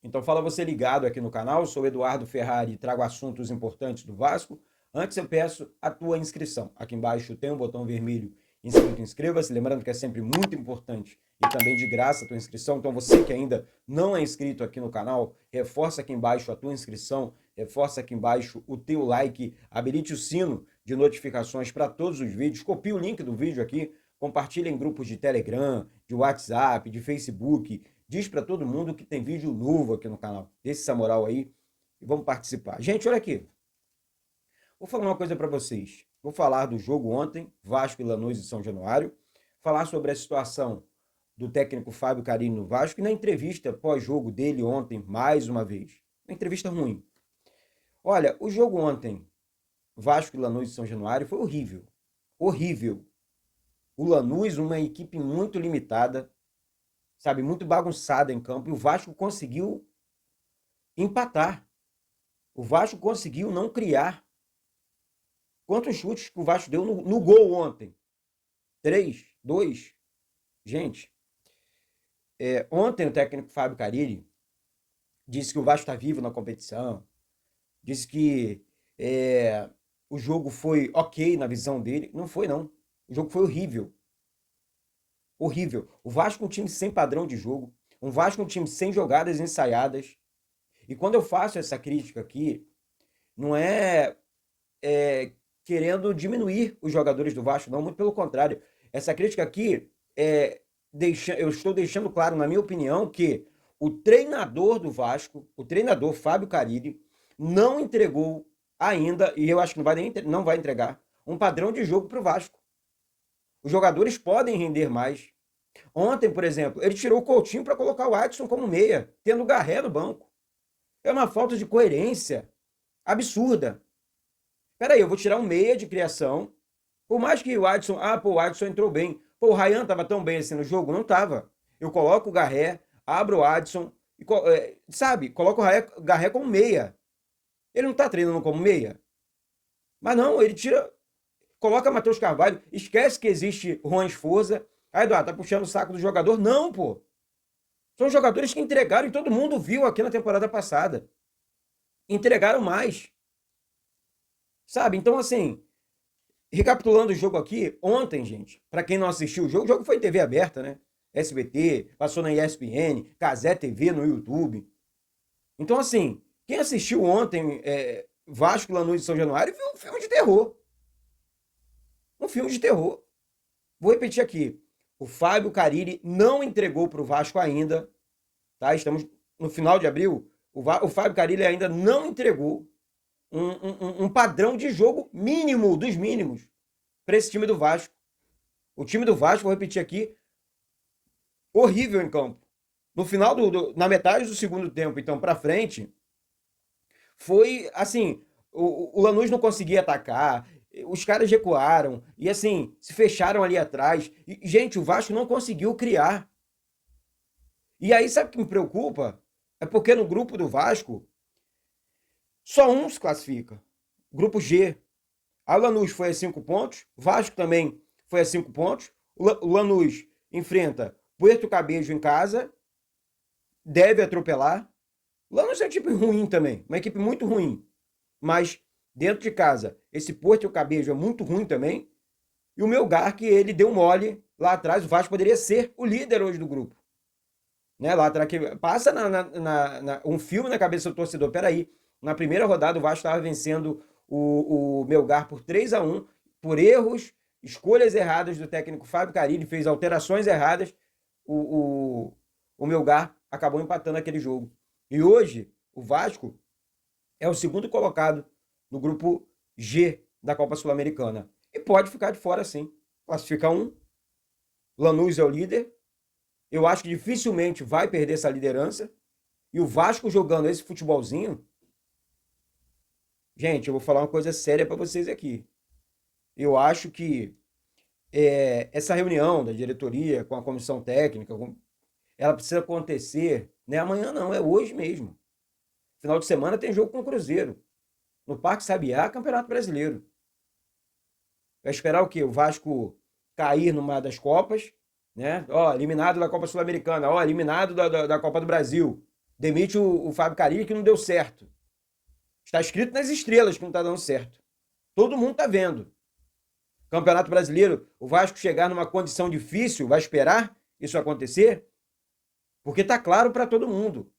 Então fala você ligado aqui no canal, eu sou o Eduardo Ferrari e trago assuntos importantes do Vasco. Antes eu peço a tua inscrição. Aqui embaixo tem um botão vermelho inscrito, inscreva-se. Lembrando que é sempre muito importante e também de graça a tua inscrição. Então você que ainda não é inscrito aqui no canal, reforça aqui embaixo a tua inscrição, reforça aqui embaixo o teu like, habilite o sino de notificações para todos os vídeos, copie o link do vídeo aqui, compartilha em grupos de Telegram, de WhatsApp, de Facebook, diz para todo mundo que tem vídeo novo aqui no canal. Deixe essa moral aí e vamos participar. Gente, olha aqui. Vou falar uma coisa para vocês. Vou falar do jogo ontem, Vasco e Lanús e São Januário. Falar sobre a situação do técnico Fábio Carilli no Vasco e na entrevista pós-jogo dele ontem, mais uma vez. Uma entrevista ruim. Olha, o jogo ontem, Vasco e Lanús e São Januário, foi horrível. Horrível. O Lanús, uma equipe muito limitada, sabe, muito bagunçada em campo, e o Vasco conseguiu empatar. O Vasco conseguiu não criar. Quantos chutes que o Vasco deu no gol ontem? 3, 2. Gente, ontem o técnico Fábio Carilli disse que o Vasco está vivo na competição, disse que o jogo foi ok na visão dele. Não foi, não. O jogo foi horrível. Horrível. O Vasco é um time sem padrão de jogo, um Vasco é um time sem jogadas ensaiadas. E quando eu faço essa crítica aqui, não é querendo diminuir os jogadores do Vasco, não, muito pelo contrário. Essa crítica aqui eu estou deixando claro, na minha opinião, que o treinador do Vasco, o treinador Fábio Carilli, não entregou ainda, e eu acho que não vai entregar, um padrão de jogo para o Vasco. Os jogadores podem render mais. Ontem, por exemplo, ele tirou o Coutinho para colocar o Adson como meia, tendo o Garré no banco. É uma falta de coerência absurda. Peraí, eu vou tirar um meia de criação, por mais que o Adson... o Adson entrou bem. Pô, o Ryan tava tão bem assim no jogo? Não tava. Eu coloco o Garré, abro o Adson, e, coloco o Garré como meia. Ele não tá treinando como meia? Mas não, ele tira... Coloca Matheus Carvalho, esquece que existe Juan Esforza. Eduardo, tá puxando o saco do jogador? Não, pô. São jogadores que entregaram e todo mundo viu aqui na temporada passada. Entregaram mais. Sabe? Então, assim, recapitulando o jogo aqui, ontem, gente, para quem não assistiu o jogo foi em TV aberta, né? SBT, passou na ESPN, Cazé TV no YouTube. Então, assim, quem assistiu ontem Vasco, Lanús e São Januário viu um filme de terror. Um filme de terror. Vou repetir aqui. O Fábio Carilli não entregou para o Vasco ainda, tá? Estamos no final de abril. O Fábio Carilli ainda não entregou um padrão de jogo mínimo dos mínimos para esse time do Vasco. O time do Vasco, vou repetir aqui, horrível em campo. No final, na metade do segundo tempo, então, para frente, foi assim, o Lanús não conseguia atacar, os caras recuaram e assim, se fecharam ali atrás. E, gente, o Vasco não conseguiu criar. E aí, sabe o que me preocupa? É porque no grupo do Vasco, só um se classifica. Grupo G. A Lanús foi a 5 pontos, Vasco também foi a 5 pontos. O Lanús enfrenta Puerto Cabello em casa, deve atropelar. O Lanús é uma equipe ruim também, uma equipe muito ruim. Mas dentro de casa, esse Puerto Cabello é muito ruim também. E o Melgar, que ele deu mole lá atrás, o Vasco poderia ser o líder hoje do grupo. Né? Lá atrás, que passa um filme na cabeça do torcedor. Peraí, na primeira rodada o Vasco estava vencendo o Melgar por 3-1, por erros, escolhas erradas do técnico Fábio Carilli, fez alterações erradas, o Melgar acabou empatando aquele jogo. E hoje, o Vasco é o segundo colocado no grupo G da Copa Sul-Americana. E pode ficar de fora, sim. Classifica um, Lanús é o líder, eu acho que dificilmente vai perder essa liderança, e o Vasco jogando esse futebolzinho... Gente, eu vou falar uma coisa séria para vocês aqui. Eu acho que essa reunião da diretoria com a comissão técnica, ela precisa acontecer, não é amanhã não, é hoje mesmo. Final de semana tem jogo com o Cruzeiro. No Parque Sabiá, Campeonato Brasileiro. Vai esperar o quê? O Vasco cair numa das Copas, né? Ó, eliminado da Copa Sul-Americana, ó, eliminado da Copa do Brasil. Demite o Fábio Carille, que não deu certo. Está escrito nas estrelas que não está dando certo. Todo mundo está vendo. Campeonato Brasileiro, o Vasco chegar numa condição difícil, vai esperar isso acontecer? Porque está claro para todo mundo.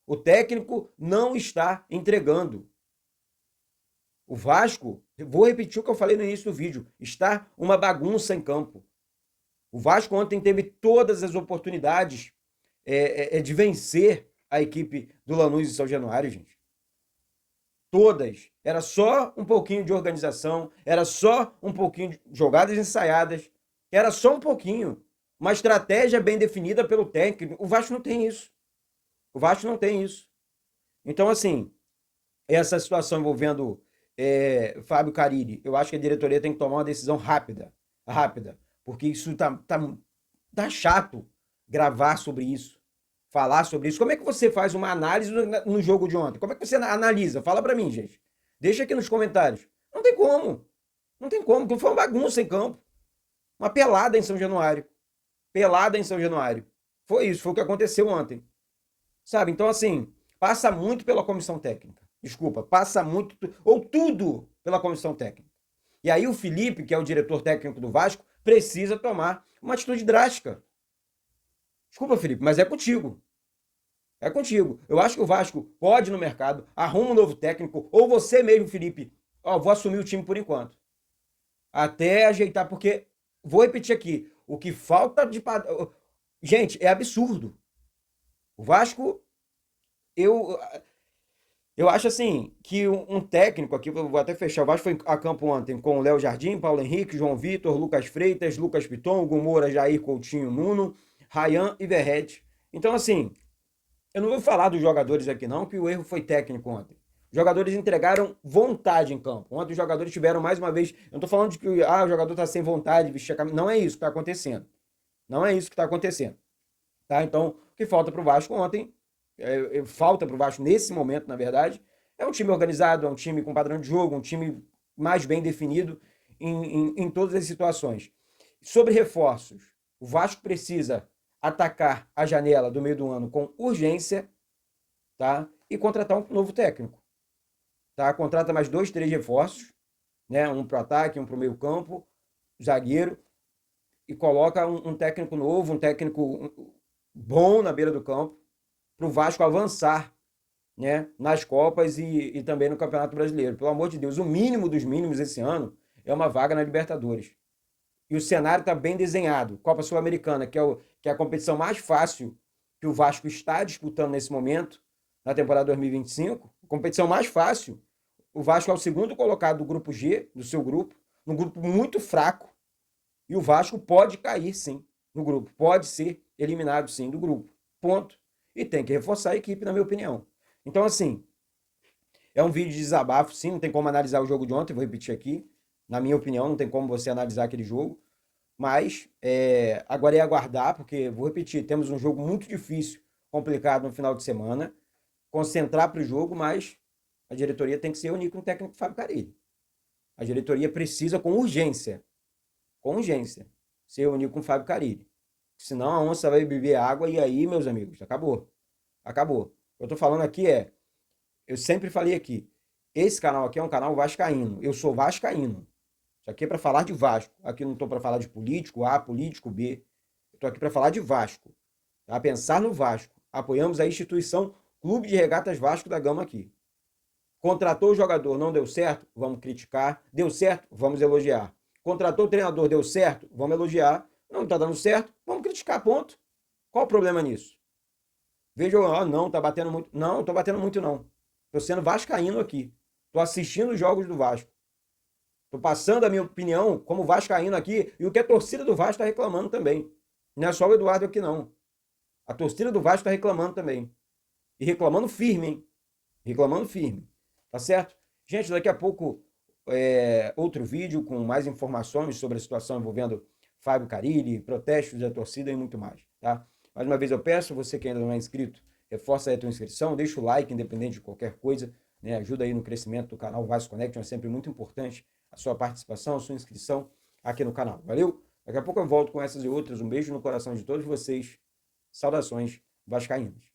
O técnico não está entregando. O Vasco, vou repetir o que eu falei no início do vídeo, está uma bagunça em campo. O Vasco ontem teve todas as oportunidades de vencer a equipe do Lanús e São Januário, gente. Todas. Era só um pouquinho de organização, era só um pouquinho de jogadas ensaiadas, era só um pouquinho. Uma estratégia bem definida pelo técnico. O Vasco não tem isso. O Vasco não tem isso. Então, assim, essa situação envolvendo Fábio Carille, eu acho que a diretoria tem que tomar uma decisão rápida. Rápida. Porque isso tá chato gravar sobre isso. Falar sobre isso. Como é que você faz uma análise no jogo de ontem? Como é que você analisa? Fala pra mim, gente. Deixa aqui nos comentários. Não tem como. Não tem como. Porque foi uma bagunça em campo. Uma pelada em São Januário. Pelada em São Januário. Foi isso. Foi o que aconteceu ontem. Sabe? Então, assim, passa muito pela comissão técnica. Desculpa. Passa muito, ou tudo pela comissão técnica. E aí o Felipe, que é o diretor técnico do Vasco, precisa tomar uma atitude drástica. Desculpa, Felipe, mas é contigo. É contigo. Eu acho que o Vasco pode ir no mercado, arruma um novo técnico, ou você mesmo, Felipe, vou assumir o time por enquanto. Até ajeitar, porque, vou repetir aqui, o que falta de... Gente, é absurdo. O Vasco, eu acho assim, que um técnico aqui, vou até fechar, o Vasco foi a campo ontem com o Léo Jardim, Paulo Henrique, João Vitor, Lucas Freitas, Lucas Piton, Gumora, Jair Coutinho, Nuno, Rayan e Verrete. Então, assim, eu não vou falar dos jogadores aqui não, que o erro foi técnico ontem. Os jogadores entregaram vontade em campo. Ontem os jogadores tiveram mais uma vez... Eu não tô falando de que o jogador tá sem vontade de vestir a camisa. Não é isso que tá acontecendo. Não é isso que tá acontecendo. Tá? Então, o que falta pro Vasco ontem, falta pro Vasco nesse momento, na verdade, é um time organizado, é um time com padrão de jogo, um time mais bem definido em todas as situações. Sobre reforços, o Vasco precisa atacar a janela do meio do ano com urgência, tá? E contratar um novo técnico, tá? Contrata mais 2, 3 reforços, né? Um para o ataque, um para o meio campo, zagueiro, e coloca um técnico novo, um técnico bom na beira do campo, para o Vasco avançar, né? Nas Copas e também no Campeonato Brasileiro. Pelo amor de Deus, o mínimo dos mínimos esse ano é uma vaga na Libertadores. E o cenário está bem desenhado. Copa Sul-Americana, que é a competição mais fácil que o Vasco está disputando nesse momento, na temporada 2025, competição mais fácil. O Vasco é o segundo colocado do grupo G, do seu grupo, num grupo muito fraco, e o Vasco pode cair, sim, no grupo. Pode ser eliminado, sim, do grupo. Ponto. E tem que reforçar a equipe, na minha opinião. Então, assim, é um vídeo de desabafo, sim, não tem como analisar o jogo de ontem, vou repetir aqui. Na minha opinião, não tem como você analisar aquele jogo. Mas agora é aguardar, porque, vou repetir, temos um jogo muito difícil, complicado no final de semana. Concentrar para o jogo, mas a diretoria tem que se reunir com o técnico Fábio Carille. A diretoria precisa, com urgência, se reunir com o Fábio Carille. Senão a onça vai beber água e aí, meus amigos, acabou. Acabou. Eu tô falando aqui eu sempre falei aqui, esse canal aqui é um canal vascaíno. Eu sou vascaíno. Isso aqui é para falar de Vasco. Aqui não estou para falar de político A, político B. Eu estou aqui para falar de Vasco. Tá? Pensar no Vasco. Apoiamos a instituição Clube de Regatas Vasco da Gama aqui. Contratou o jogador, não deu certo? Vamos criticar. Deu certo? Vamos elogiar. Contratou o treinador, deu certo? Vamos elogiar. Não está dando certo? Vamos criticar, ponto. Qual o problema nisso? Veja, não, tá batendo muito. Não, estou batendo muito não. Estou sendo vascaíno aqui. Estou assistindo os jogos do Vasco. Estou passando a minha opinião como vascaíno aqui e o que a torcida do Vasco está reclamando também. Não é só o Eduardo aqui, não. A torcida do Vasco está reclamando também. E reclamando firme, hein? Reclamando firme. Tá certo? Gente, daqui a pouco outro vídeo com mais informações sobre a situação envolvendo Fábio Carille, protestos da torcida e muito mais, tá? Mais uma vez eu peço, você que ainda não é inscrito, reforça aí a tua inscrição, deixa o like, independente de qualquer coisa, né? Ajuda aí no crescimento do canal Vasco Connection, é sempre muito importante a sua participação, a sua inscrição aqui no canal. Valeu? Daqui a pouco eu volto com essas e outras. Um beijo no coração de todos vocês. Saudações vascaínas.